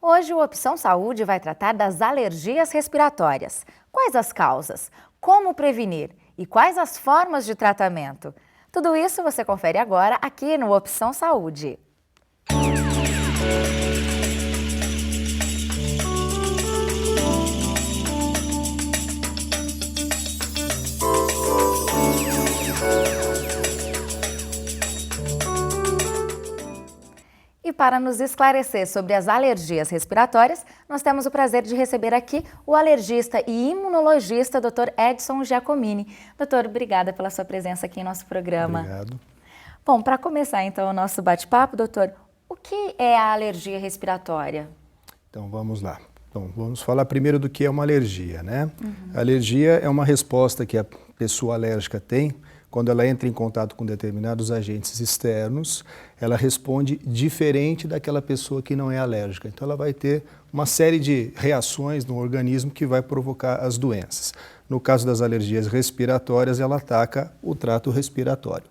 Hoje o Opção Saúde vai tratar das alergias respiratórias. Quais as causas? Como prevenir? E quais as formas de tratamento? Tudo isso você confere agora aqui no Opção Saúde. E para nos esclarecer sobre as alergias respiratórias, nós temos o prazer de receber aqui o alergista e imunologista Dr. Edson Giacomini. Doutor, obrigada pela sua presença aqui em nosso programa. Obrigado. Bom, para começar então o nosso bate-papo, doutor, o que é a alergia respiratória? Então vamos lá. Então, vamos falar primeiro do que é uma alergia, né? A alergia é uma resposta que a pessoa alérgica tem quando ela entra em contato com determinados agentes externos. Ela responde diferente daquela pessoa que não é alérgica. Então ela vai ter uma série de reações no organismo que vai provocar as doenças. No caso das alergias respiratórias, ela ataca o trato respiratório.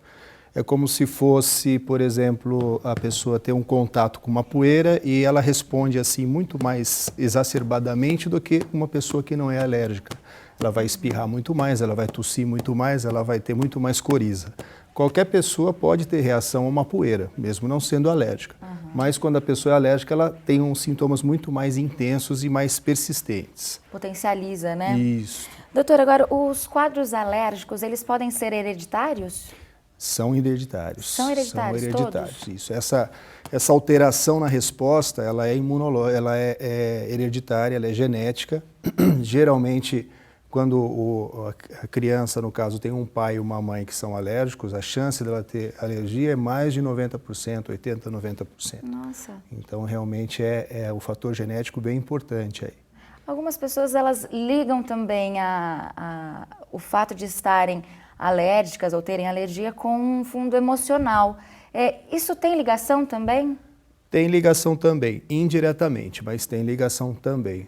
É como se fosse, por exemplo, a pessoa ter um contato com uma poeira e ela responde assim muito mais exacerbadamente do que uma pessoa que não é alérgica. Ela vai espirrar muito mais, ela vai tossir muito mais, ela vai ter muito mais coriza. Qualquer pessoa pode ter reação a uma poeira, mesmo não sendo alérgica. Mas quando a pessoa é alérgica, ela tem uns sintomas muito mais intensos e mais persistentes. Potencializa, né? Isso. Doutor, agora os quadros alérgicos, eles podem ser hereditários? São hereditários. São hereditários, todos? Isso. Essa alteração na resposta, ela é imunológica, ela é hereditária, ela é genética. Geralmente, quando a criança, no caso, tem um pai e uma mãe que são alérgicos, a chance dela ter alergia é mais de 90%, 80%, 90%. Nossa. Então, realmente, é o fator genético bem importante aí. Algumas pessoas, elas ligam também o fato de estarem alérgicas ou terem alergia com um fundo emocional. Isso tem ligação também? Tem ligação também, indiretamente, mas tem ligação também.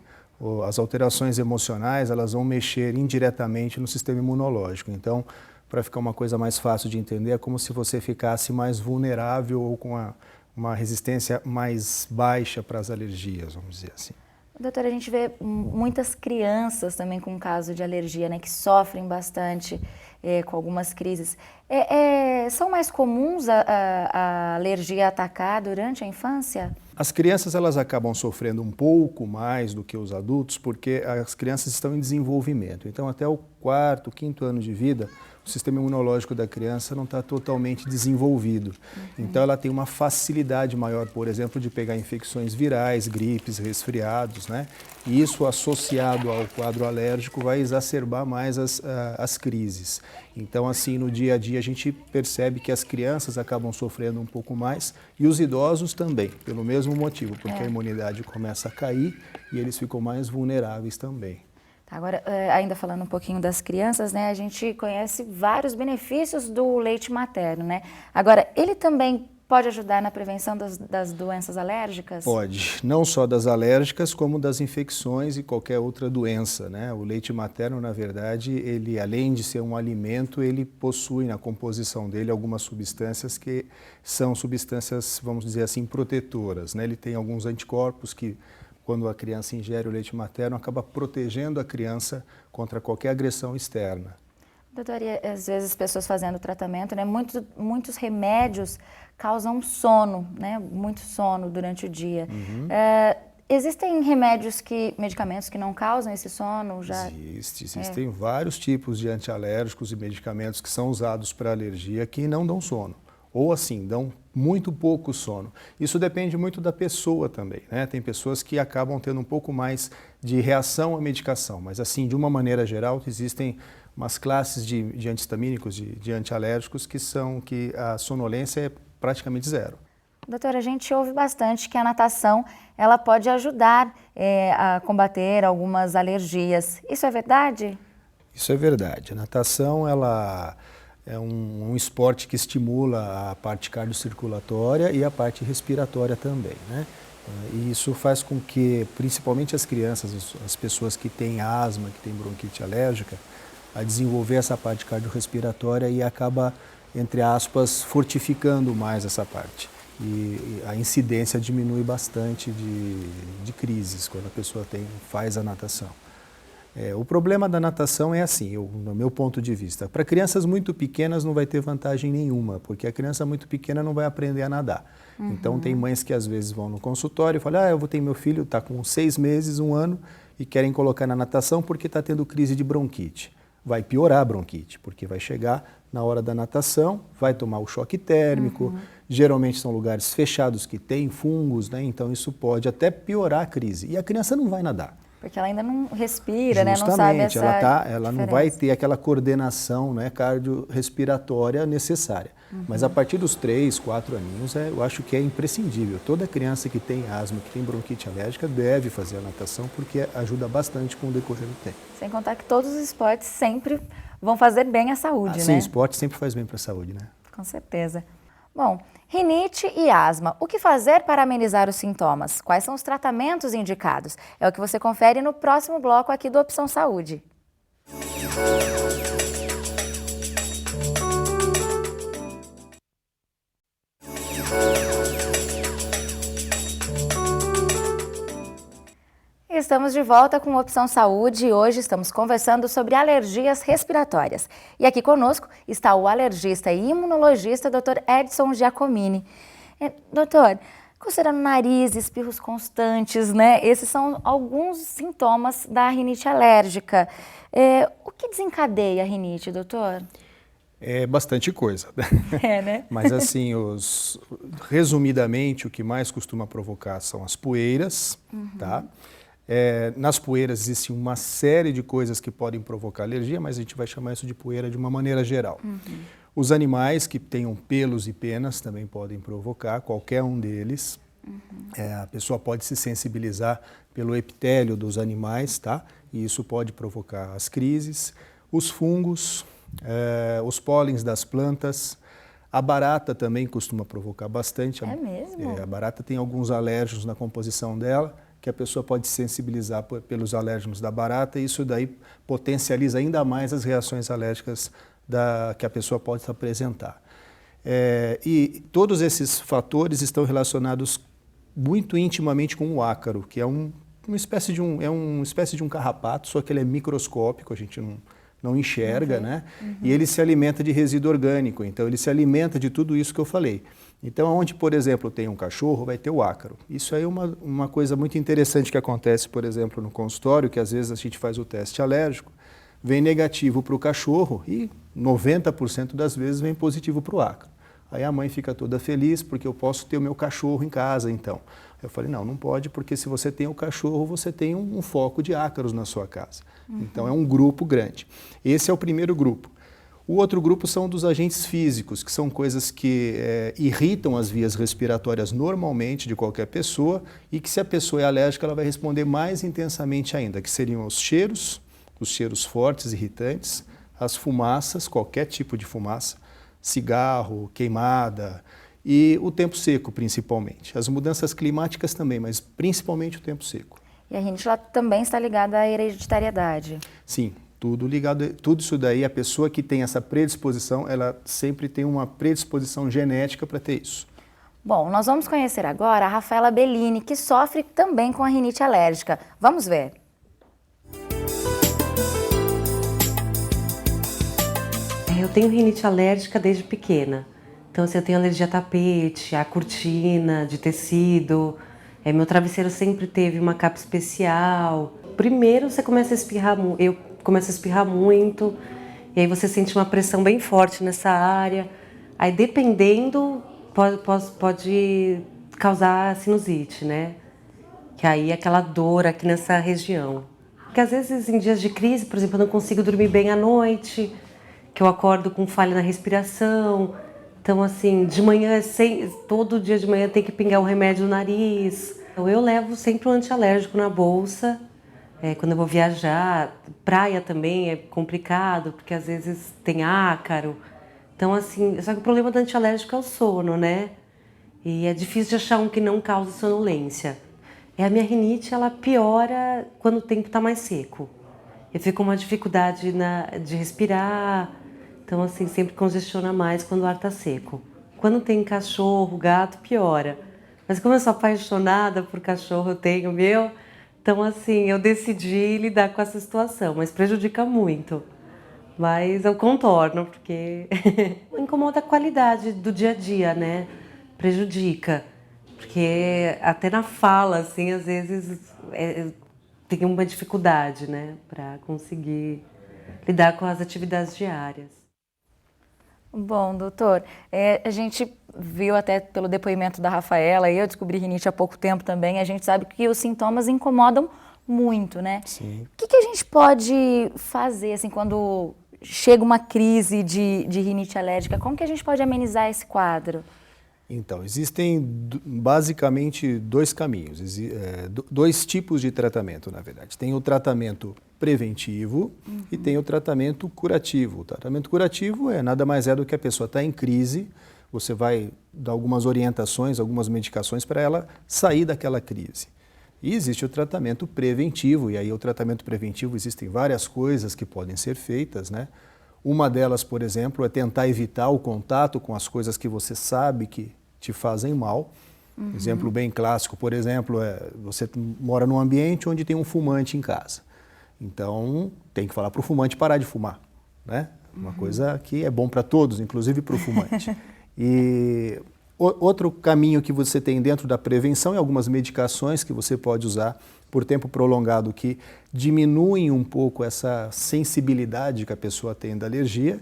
As alterações emocionais, elas vão mexer indiretamente no sistema imunológico. Então, para ficar uma coisa mais fácil de entender, é como se você ficasse mais vulnerável ou com uma resistência mais baixa para as alergias, vamos dizer assim. Doutora, a gente vê muitas crianças também com caso de alergia, né, que sofrem bastante com algumas crises. São mais comuns a alergia atacar durante a infância? As crianças, elas acabam sofrendo um pouco mais do que os adultos, porque as crianças estão em desenvolvimento. Então, até o 4º, 5º ano de vida, o sistema imunológico da criança não está totalmente desenvolvido. Então, ela tem uma facilidade maior, por exemplo, de pegar infecções virais, gripes, resfriados, né? E isso, associado ao quadro alérgico, vai exacerbar mais as crises. Então, assim, no dia a dia, a gente percebe que as crianças acabam sofrendo um pouco mais e os idosos também, pelo mesmo motivo, porque a imunidade começa a cair e eles ficam mais vulneráveis também. Agora, ainda falando um pouquinho das crianças, né, a gente conhece vários benefícios do leite materno, né? Agora, ele também pode ajudar na prevenção das doenças alérgicas? Pode, não só das alérgicas, como das infecções e qualquer outra doença, né? O leite materno, na verdade, ele, além de ser um alimento, ele possui na composição dele algumas substâncias que são substâncias, vamos dizer assim, protetoras, né? Ele tem alguns anticorpos que, quando a criança ingere o leite materno, acaba protegendo a criança contra qualquer agressão externa. Doutora, e às vezes as pessoas fazendo tratamento, né, muitos remédios causam sono, né, muito sono durante o dia. Existem medicamentos que não causam esse sono? Existem vários tipos de antialérgicos e medicamentos que são usados para alergia que não dão sono. Ou assim, dão muito pouco sono. Isso depende muito da pessoa também, né? Tem pessoas que acabam tendo um pouco mais de reação à medicação, mas assim, de uma maneira geral, existem umas classes de antihistamínicos, de antialérgicos, que a sonolência é praticamente zero. Doutora, a gente ouve bastante que a natação ela pode ajudar a combater algumas alergias. Isso é verdade? Isso é verdade. A natação, ela é um esporte que estimula a parte cardiocirculatória e a parte respiratória também, né? E isso faz com que, principalmente as crianças, as pessoas que têm asma, que têm bronquite alérgica, a desenvolver essa parte cardiorrespiratória e acaba, entre aspas, fortificando mais essa parte. e a incidência diminui bastante de crises quando a pessoa faz a natação. O problema da natação é assim, no meu ponto de vista, para crianças muito pequenas não vai ter vantagem nenhuma, porque a criança muito pequena não vai aprender a nadar. Então tem mães que às vezes vão no consultório e falam, eu vou ter meu filho, está com 6 meses, 1 ano, e querem colocar na natação porque está tendo crise de bronquite. Vai piorar a bronquite, porque vai chegar na hora da natação, vai tomar o choque térmico, geralmente são lugares fechados que têm fungos, né? Então isso pode até piorar a crise. E a criança não vai nadar. Porque ela ainda não respira, né? Não Justamente, sabe essa ela não vai ter aquela coordenação, né, cardiorrespiratória necessária. Mas a partir dos 3, 4 aninhos, eu acho que é imprescindível. Toda criança que tem asma, que tem bronquite alérgica, deve fazer a natação, porque ajuda bastante com o decorrer do tempo. Sem contar que todos os esportes sempre vão fazer bem à saúde, né? Sim, esporte sempre faz bem para a saúde, né? Com certeza. Bom, rinite e asma, o que fazer para amenizar os sintomas? Quais são os tratamentos indicados? É o que você confere no próximo bloco aqui do Opção Saúde. Estamos de volta com Opção Saúde e hoje estamos conversando sobre alergias respiratórias. E aqui conosco está o alergista e imunologista Dr. Edson Giacomini. Doutor, coceira no nariz, espirros constantes, né? Esses são alguns sintomas da rinite alérgica. O que desencadeia a rinite, doutor? É bastante coisa. Né? Mas assim, resumidamente, o que mais costuma provocar são as poeiras, tá? Nas poeiras existe uma série de coisas que podem provocar alergia, mas a gente vai chamar isso de poeira de uma maneira geral. Os animais que tenham pelos e penas também podem provocar, qualquer um deles. A pessoa pode se sensibilizar pelo epitélio dos animais, tá? E isso pode provocar as crises. Os fungos, os pólens das plantas. A barata também costuma provocar bastante. É mesmo? A barata tem alguns alérgenos na composição dela, que a pessoa pode se sensibilizar pelos alérgenos da barata, e isso daí potencializa ainda mais as reações alérgicas que a pessoa pode apresentar. E todos esses fatores estão relacionados muito intimamente com o ácaro, que é uma espécie de um carrapato, só que ele é microscópico, a gente não enxerga, né? E ele se alimenta de resíduo orgânico, então ele se alimenta de tudo isso que eu falei. Então, onde, por exemplo, tem um cachorro, vai ter o ácaro. Isso aí é uma coisa muito interessante que acontece, por exemplo, no consultório, que às vezes a gente faz o teste alérgico, vem negativo para o cachorro e 90% das vezes vem positivo para o ácaro. Aí a mãe fica toda feliz porque eu posso ter o meu cachorro em casa, então. Eu falei, não pode, porque se você tem o cachorro, você tem um foco de ácaros na sua casa. Então é um grupo grande. Esse é o primeiro grupo. O outro grupo são dos agentes físicos, que são coisas que irritam as vias respiratórias normalmente de qualquer pessoa e que se a pessoa é alérgica, ela vai responder mais intensamente ainda, que seriam os cheiros fortes, irritantes, as fumaças, qualquer tipo de fumaça, cigarro, queimada e o tempo seco principalmente. As mudanças climáticas também, mas principalmente o tempo seco. E a rinite também está ligada à hereditariedade. Sim. Tudo ligado, tudo isso daí, a pessoa que tem essa predisposição, ela sempre tem uma predisposição genética para ter isso. Bom, nós vamos conhecer agora a Rafaela Bellini, que sofre também com a rinite alérgica. Vamos ver. Eu tenho rinite alérgica desde pequena. Então, assim, eu tenho alergia a tapete, a cortina de tecido. Meu travesseiro sempre teve uma capa especial. Primeiro você começa a espirrar, eu começo a espirrar muito, e aí você sente uma pressão bem forte nessa área. Aí, dependendo, pode causar sinusite, né? Que aí é aquela dor aqui nessa região. Porque às vezes em dias de crise, por exemplo, eu não consigo dormir bem à noite, que eu acordo com falha na respiração. Então, assim, de manhã, todo dia de manhã tem que pingar um remédio no nariz. Então, eu levo sempre um antialérgico na bolsa. Quando eu vou viajar, praia também é complicado, porque às vezes tem ácaro. Então, assim, só que o problema do antialérgico é o sono, né? E é difícil de achar um que não cause sonolência. A minha rinite, ela piora quando o tempo está mais seco. Eu fico com uma dificuldade de respirar. Então, assim, sempre congestiona mais quando o ar está seco. quando tem cachorro, gato, piora. Mas como eu sou apaixonada por cachorro, eu tenho o meu, então assim, eu decidi lidar com essa situação, mas prejudica muito. Mas eu contorno, porque incomoda a qualidade do dia a dia, né? Prejudica. Porque até na fala, assim, às vezes tem uma dificuldade, né? Para conseguir lidar com as atividades diárias. Bom, doutor, a gente viu até pelo depoimento da Rafaela, e eu descobri rinite há pouco tempo também, a gente sabe que os sintomas incomodam muito, né? Sim. O que a gente pode fazer, assim, quando chega uma crise de rinite alérgica? Como que a gente pode amenizar esse quadro? Então, existem basicamente dois caminhos, dois tipos de tratamento, na verdade. Tem o tratamento preventivo e tem o tratamento curativo. O tratamento curativo nada mais do que a pessoa está em crise, você vai dar algumas orientações, algumas medicações para ela sair daquela crise. E existe o tratamento preventivo, e aí o tratamento preventivo existem várias coisas que podem ser feitas, né? Uma delas, por exemplo, é tentar evitar o contato com as coisas que você sabe que te fazem mal. Exemplo bem clássico, por exemplo, você mora num ambiente onde tem um fumante em casa. Então, tem que falar para o fumante parar de fumar, né? Uma coisa que é bom para todos, inclusive para o fumante. E outro caminho que você tem dentro da prevenção é algumas medicações que você pode usar por tempo prolongado que diminuem um pouco essa sensibilidade que a pessoa tem da alergia.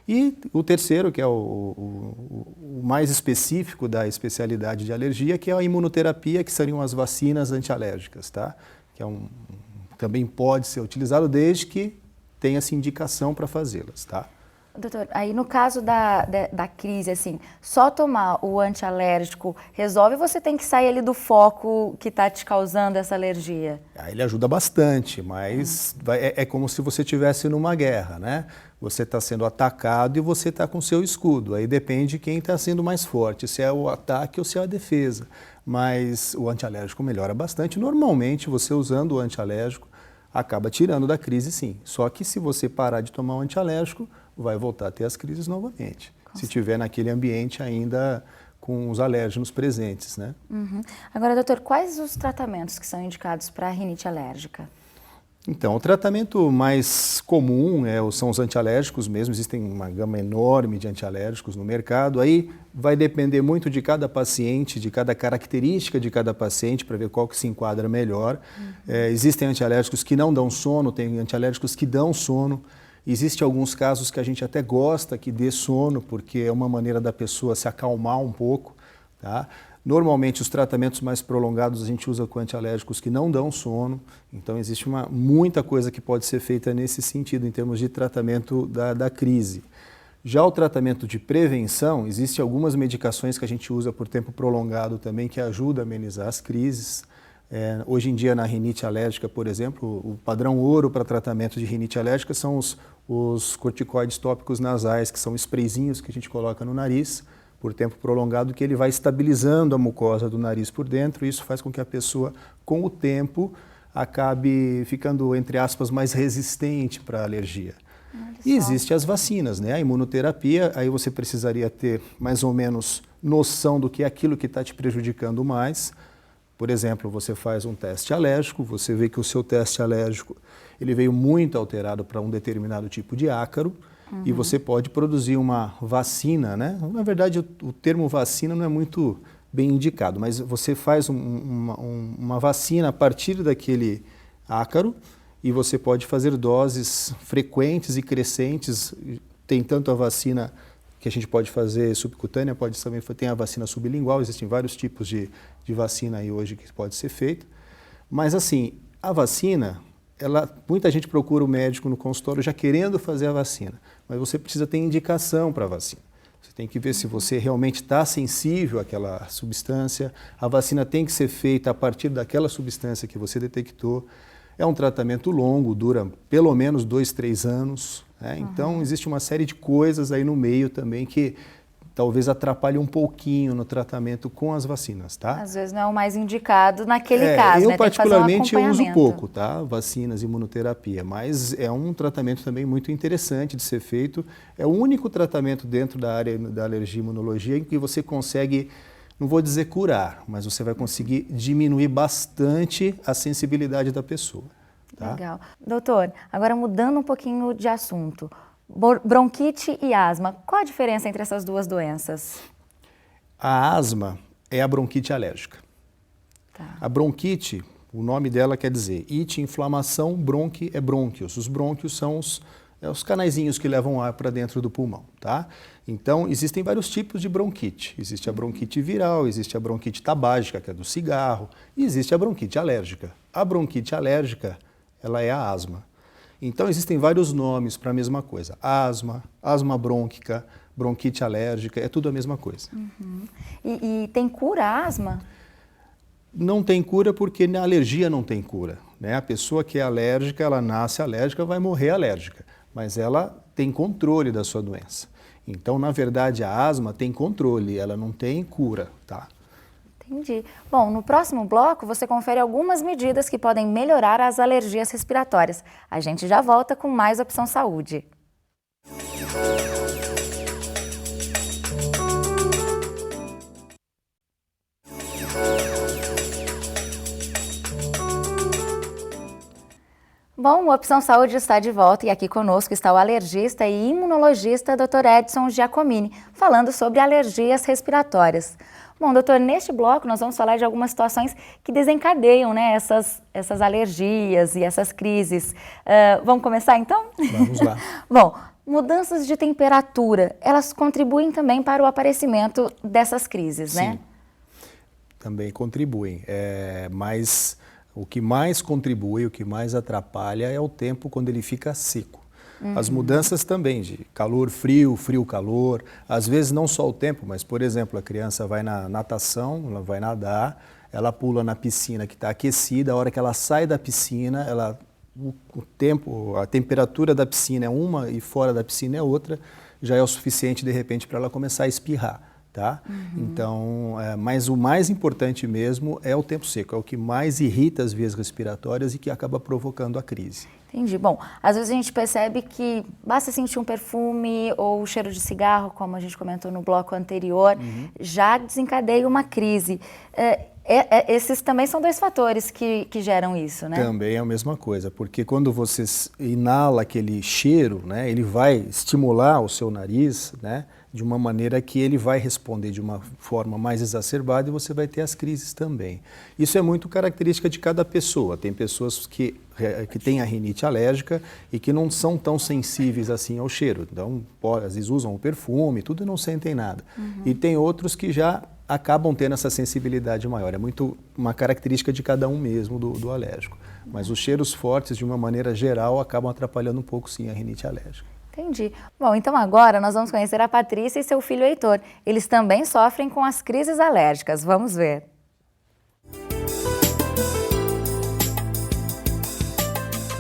E o terceiro, que é o mais específico da especialidade de alergia, que é a imunoterapia, que seriam as vacinas antialérgicas, tá? Que também pode ser utilizado desde que tenha essa indicação para fazê-las, tá? Doutor, aí no caso da crise, assim, só tomar o antialérgico resolve ou você tem que sair ali do foco que está te causando essa alergia? Ele ajuda bastante, mas é como se você estivesse numa guerra, né? Você está sendo atacado e você está com seu escudo. Aí depende de quem está sendo mais forte, se é o ataque ou se é a defesa. Mas o antialérgico melhora bastante. Normalmente, você usando o antialérgico acaba tirando da crise, sim. Só que se você parar de tomar o antialérgico, vai voltar a ter as crises novamente. Se estiver naquele ambiente ainda com os alérgenos presentes, né? Agora, doutor, quais os tratamentos que são indicados para a rinite alérgica? Então, o tratamento mais comum são os antialérgicos mesmo, existem uma gama enorme de antialérgicos no mercado, aí vai depender muito de cada paciente, de cada característica de cada paciente, para ver qual que se enquadra melhor. Existem antialérgicos que não dão sono, tem antialérgicos que dão sono, existem alguns casos que a gente até gosta que dê sono, porque é uma maneira da pessoa se acalmar um pouco, tá? Normalmente, os tratamentos mais prolongados a gente usa com antialérgicos que não dão sono, então existe muita coisa que pode ser feita nesse sentido, em termos de tratamento da crise. Já o tratamento de prevenção, existem algumas medicações que a gente usa por tempo prolongado também que ajudam a amenizar as crises. Hoje em dia, na rinite alérgica, por exemplo, o padrão ouro para tratamento de rinite alérgica são os corticoides tópicos nasais, que são sprayzinhos que a gente coloca no nariz, por tempo prolongado, que ele vai estabilizando a mucosa do nariz por dentro, e isso faz com que a pessoa, com o tempo, acabe ficando, entre aspas, mais resistente para a alergia. E existem as vacinas, né? A imunoterapia, aí você precisaria ter mais ou menos noção do que é aquilo que está te prejudicando mais. Por exemplo, você faz um teste alérgico, você vê que o seu teste alérgico ele veio muito alterado para um determinado tipo de ácaro, e você pode produzir uma vacina, né? Na verdade, o termo vacina não é muito bem indicado, mas você faz uma vacina a partir daquele ácaro e você pode fazer doses frequentes e crescentes. Tem tanto a vacina que a gente pode fazer subcutânea, também tem a vacina sublingual, existem vários tipos de vacina aí hoje que pode ser feita. Mas assim, a vacina, muita gente procura o médico no consultório já querendo fazer a vacina, mas você precisa ter indicação para a vacina. Você tem que ver se você realmente está sensível àquela substância. A vacina tem que ser feita a partir daquela substância que você detectou. É um tratamento longo, dura pelo menos 2, 3 anos. Né? Então, existe uma série de coisas aí no meio também que talvez atrapalhe um pouquinho no tratamento com as vacinas, tá? Às vezes não é o mais indicado naquele caso, eu né? particularmente Tem que fazer um uso pouco, tá? Vacinas, imunoterapia, mas é um tratamento também muito interessante de ser feito. É o único tratamento dentro da área da alergia e imunologia em que você consegue, não vou dizer curar, mas você vai conseguir diminuir bastante a sensibilidade da pessoa. Tá? Legal. Doutor, agora mudando um pouquinho de assunto, bronquite e asma, qual a diferença entre essas duas doenças? A asma é a bronquite alérgica. Tá. A bronquite, o nome dela quer dizer it, inflamação, bronque é brônquios. Os brônquios são os canaizinhos que levam ar para dentro do pulmão, tá? Então, existem vários tipos de bronquite. Existe a bronquite viral, existe a bronquite tabágica, que é do cigarro, e existe a bronquite alérgica. A bronquite alérgica, ela é a asma. Então, existem vários nomes para a mesma coisa. Asma, asma brônquica, bronquite alérgica, é tudo a mesma coisa. Uhum. E tem cura a asma? Não tem cura porque na alergia não tem cura, né? A pessoa que é alérgica, ela nasce alérgica, vai morrer alérgica, mas ela tem controle da sua doença. Então, na verdade, a asma tem controle, ela não tem cura, tá? Entendi. Bom, no próximo bloco você confere algumas medidas que podem melhorar as alergias respiratórias. A gente já volta com mais Opção Saúde. Bom, o Opção Saúde está de volta e aqui conosco está o alergista e imunologista Dr. Edson Giacomini, falando sobre alergias respiratórias. Bom, doutor, neste bloco nós vamos falar de algumas situações que desencadeiam, né, essas alergias e essas crises. Vamos começar então? Vamos lá. Bom, mudanças de temperatura, elas contribuem também para o aparecimento dessas crises, né? Sim, também contribuem, mas o que mais contribui, o que mais atrapalha é o tempo quando ele fica seco. As mudanças também, de calor, frio, frio, calor. Às vezes não só o tempo, mas, por exemplo, a criança vai na natação, ela vai nadar, ela pula na piscina que está aquecida, a hora que ela sai da piscina, a temperatura da piscina é uma e fora da piscina é outra, já é o suficiente, de repente, para ela começar a espirrar. Tá? Então, mas o mais importante mesmo é o tempo seco, é o que mais irrita as vias respiratórias e que acaba provocando a crise. Entendi. Bom, às vezes a gente percebe que basta sentir um perfume ou o cheiro de cigarro, como a gente comentou no bloco anterior, já desencadeia uma crise. Esses também são dois fatores que geram isso, né? Também é a mesma coisa, porque quando você inala aquele cheiro, né, ele vai estimular o seu nariz, né, de uma maneira que ele vai responder de uma forma mais exacerbada e você vai ter as crises também. Isso é muito característica de cada pessoa. Tem pessoas que têm a rinite alérgica e que não são tão sensíveis assim ao cheiro. Então, às vezes usam o perfume, tudo e não sentem nada. E tem outros que já acabam tendo essa sensibilidade maior. É muito uma característica de cada um mesmo do alérgico. Mas os cheiros fortes, de uma maneira geral, acabam atrapalhando um pouco, sim, a rinite alérgica. Entendi. Bom, então agora nós vamos conhecer a Patrícia e seu filho Heitor. Eles também sofrem com as crises alérgicas. Vamos ver.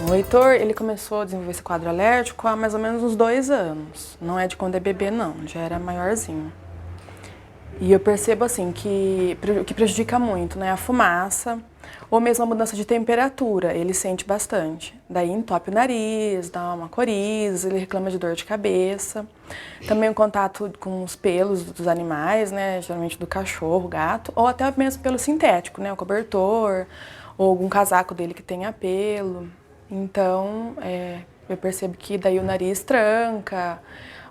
O Heitor, ele começou a desenvolver esse quadro alérgico há mais ou menos uns 2 anos. Não é de quando é bebê, não. Já era maiorzinho. E eu percebo, assim, que o que prejudica muito, né, a fumaça ou mesmo a mudança de temperatura, ele sente bastante. Daí entope o nariz, dá uma coriza, ele reclama de dor de cabeça. Também o contato com os pelos dos animais, né, geralmente do cachorro, gato, ou até mesmo pelo sintético, né, o cobertor, ou algum casaco dele que tenha pelo. Então, eu percebo que daí o nariz tranca,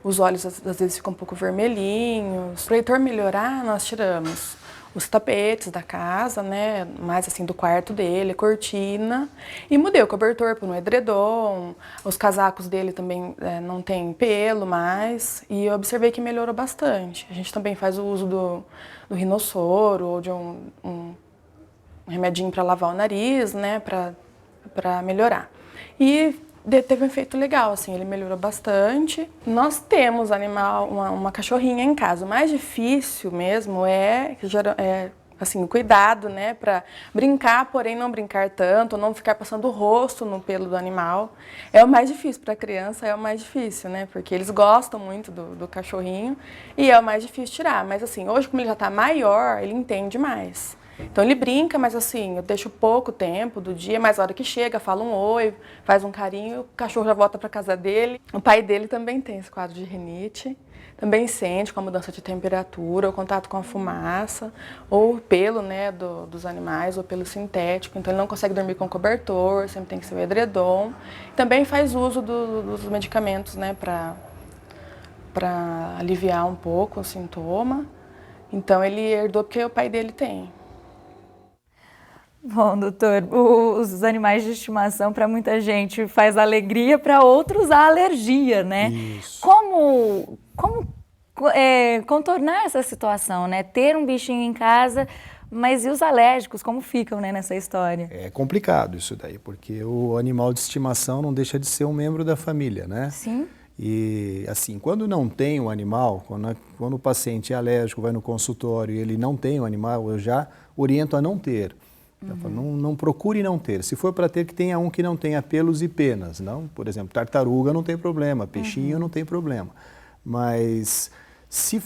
os olhos às vezes ficam um pouco vermelhinhos. Para o Heitor melhorar, nós tiramos os tapetes da casa, né, mais assim do quarto dele, cortina, e mudei o cobertor por um edredom. Os casacos dele também não tem pelo mais, e eu observei que melhorou bastante. A gente também faz o uso do rinossoro ou de um remedinho para lavar o nariz, né, para melhorar. E teve um efeito legal, assim, ele melhorou bastante. Nós temos uma cachorrinha em casa. O mais difícil mesmo é assim, o cuidado, né, para brincar, porém não brincar tanto, não ficar passando o rosto no pelo do animal. É o mais difícil para a criança, é o mais difícil, né, porque eles gostam muito do cachorrinho e é o mais difícil tirar. Mas assim, hoje como ele já está maior, ele entende mais. Então ele brinca, mas assim, eu deixo pouco tempo do dia, mas a hora que chega, fala um oi, faz um carinho, o cachorro já volta para casa dele. O pai dele também tem esse quadro de rinite. Também sente com a mudança de temperatura, o contato com a fumaça, ou o pelo, né, dos animais, ou pelo sintético. Então ele não consegue dormir com cobertor, sempre tem que ser o edredom. Também faz uso dos medicamentos, né, para aliviar um pouco o sintoma. Então ele herdou porque o pai dele tem. Bom, doutor, os animais de estimação para muita gente faz alegria, para outros a alergia, né? Isso. Como contornar essa situação, né? Ter um bichinho em casa, mas e os alérgicos, como ficam, né, nessa história? É complicado isso daí, porque o animal de estimação não deixa de ser um membro da família, né? Sim. E assim, quando não tem um animal, quando o paciente é alérgico, vai no consultório e ele não tem um animal, eu já oriento a não ter. Não procure não ter. Se for para ter, que tenha um que não tenha pelos e penas. Não? Por exemplo, tartaruga não tem problema, peixinho não tem problema. Mas se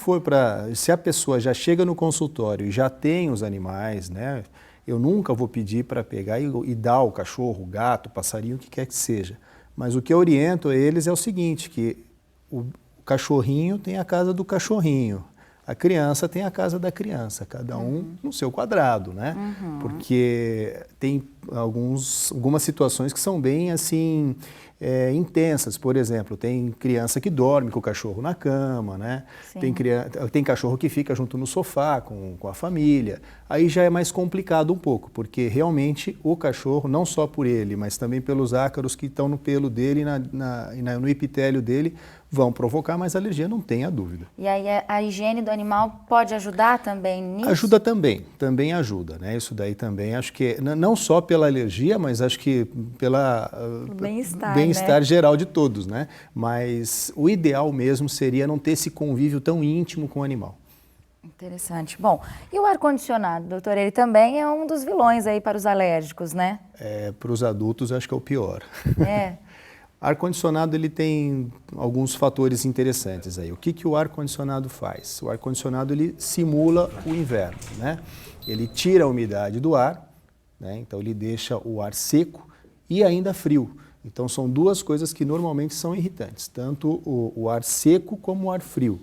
a pessoa já chega no consultório e já tem os animais, né, eu nunca vou pedir para pegar e dar o cachorro, o gato, o passarinho, o que quer que seja. Mas o que eu oriento a eles é o seguinte, que o cachorrinho tem a casa do cachorrinho. A criança tem a casa da criança, cada um no seu quadrado, né? Porque tem algumas situações que são bem assim intensas. Por exemplo, tem criança que dorme com o cachorro na cama, né? Tem cachorro que fica junto no sofá com a família. Aí já é mais complicado um pouco, porque realmente o cachorro, não só por ele, mas também pelos ácaros que estão no pelo dele e no epitélio dele, vão provocar mais alergia, não tenha dúvida. E aí a higiene do animal pode ajudar também nisso? Ajuda também ajuda, né? Isso daí também, acho que não só pela alergia, mas acho que pela bem-estar, né, geral de todos, né? Mas o ideal mesmo seria não ter esse convívio tão íntimo com o animal. Interessante. Bom, e o ar-condicionado, doutor, ele também é um dos vilões aí para os alérgicos, né? Para os adultos, acho que é o pior. É. Ar-condicionado, ele tem alguns fatores interessantes aí. O que o ar-condicionado faz? O ar-condicionado, ele simula o inverno, né? Ele tira a umidade do ar, né? Então ele deixa o ar seco e ainda frio. Então são duas coisas que normalmente são irritantes, tanto o ar seco como o ar frio.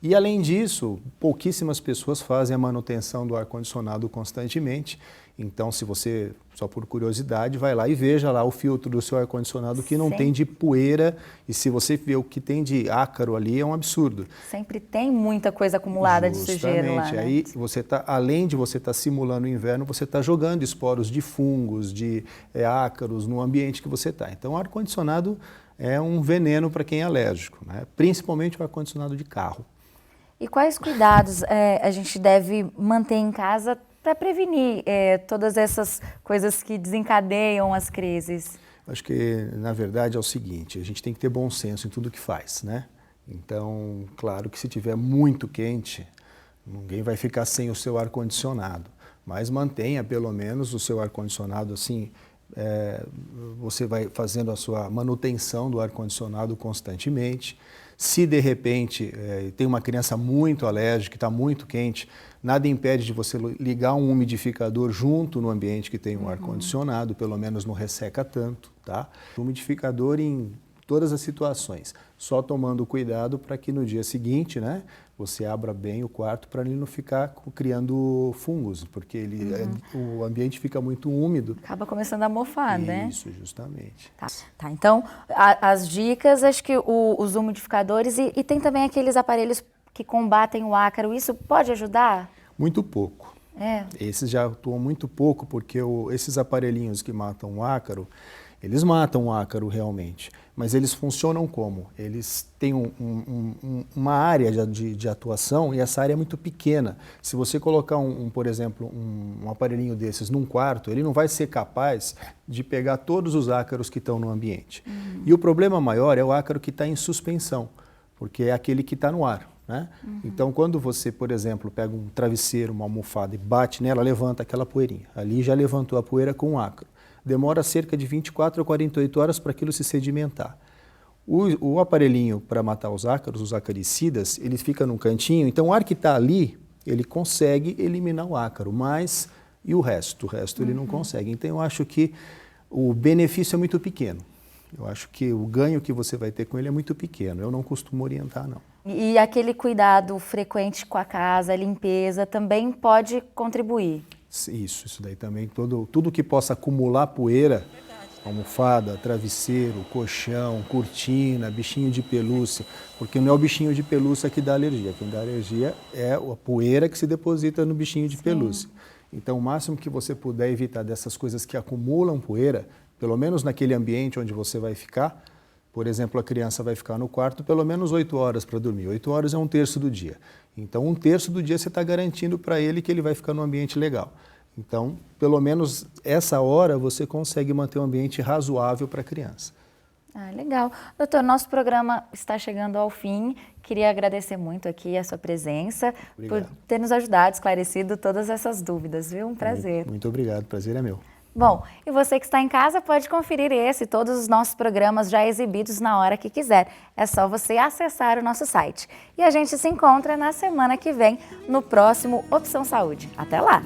E além disso, pouquíssimas pessoas fazem a manutenção do ar-condicionado constantemente. Então, se você, só por curiosidade, vai lá e veja lá o filtro do seu ar-condicionado que não tem de poeira. E se você vê o que tem de ácaro ali, é um absurdo. Sempre tem muita coisa acumulada de sujeira lá, né? Aí você além de você estar simulando o inverno, você está jogando esporos de fungos, de ácaros no ambiente que você está. Então, o ar-condicionado é um veneno para quem é alérgico, né? Principalmente o ar-condicionado de carro. E quais cuidados a gente deve manter em casa para prevenir todas essas coisas que desencadeiam as crises? Acho que, na verdade, é o seguinte, a gente tem que ter bom senso em tudo que faz, né? Então, claro que se tiver muito quente, ninguém vai ficar sem o seu ar-condicionado, mas mantenha pelo menos o seu ar-condicionado assim, você vai fazendo a sua manutenção do ar-condicionado constantemente. Se de repente tem uma criança muito alérgica, está muito quente, nada impede de você ligar um umidificador junto no ambiente que tem um ar-condicionado, pelo menos não resseca tanto, tá? Umidificador em todas as situações, só tomando cuidado para que no dia seguinte, né, você abra bem o quarto para ele não ficar criando fungos, porque o ambiente fica muito úmido. Acaba começando a mofar, né? Isso, justamente. Tá, então as dicas, acho que os umidificadores e tem também aqueles aparelhos que combatem o ácaro, isso pode ajudar? Muito pouco. Esses já atuam muito pouco, porque esses aparelhinhos que matam o ácaro, eles matam o ácaro realmente, mas eles funcionam como? Eles têm uma área de atuação e essa área é muito pequena. Se você colocar, por exemplo, um aparelhinho desses num quarto, ele não vai ser capaz de pegar todos os ácaros que estão no ambiente. E o problema maior é o ácaro que está em suspensão, porque é aquele que está no ar. né? Então, quando você, por exemplo, pega um travesseiro, uma almofada e bate nela, levanta aquela poeirinha. Ali já levantou a poeira com o ácaro. Demora cerca de 24 a 48 horas para aquilo se sedimentar. O aparelhinho para matar os ácaros, os acaricidas, ele fica num cantinho, então o ar que está ali, ele consegue eliminar o ácaro, mas e o resto? O resto ele não consegue. Então eu acho que o benefício é muito pequeno. Eu acho que o ganho que você vai ter com ele é muito pequeno. Eu não costumo orientar, não. E aquele cuidado frequente com a casa, a limpeza, também pode contribuir? Isso daí também. Tudo que possa acumular poeira, almofada, travesseiro, colchão, cortina, bichinho de pelúcia, porque não é o bichinho de pelúcia que dá alergia. Quem dá alergia é a poeira que se deposita no bichinho de pelúcia. Então, o máximo que você puder evitar dessas coisas que acumulam poeira, pelo menos naquele ambiente onde você vai ficar, por exemplo, a criança vai ficar no quarto pelo menos 8 horas para dormir. 8 horas é 1/3 do dia. Então, 1/3 do dia você está garantindo para ele que ele vai ficar num ambiente legal. Então, pelo menos essa hora você consegue manter um ambiente razoável para a criança. Ah, legal. Doutor, nosso programa está chegando ao fim. Queria agradecer muito aqui a sua presença, Obrigado. por ter nos ajudado, esclarecido todas essas dúvidas, viu? Um prazer. Muito obrigado, prazer é meu. Bom, e você que está em casa pode conferir esse e todos os nossos programas já exibidos na hora que quiser. É só você acessar o nosso site. E a gente se encontra na semana que vem no próximo Opção Saúde. Até lá!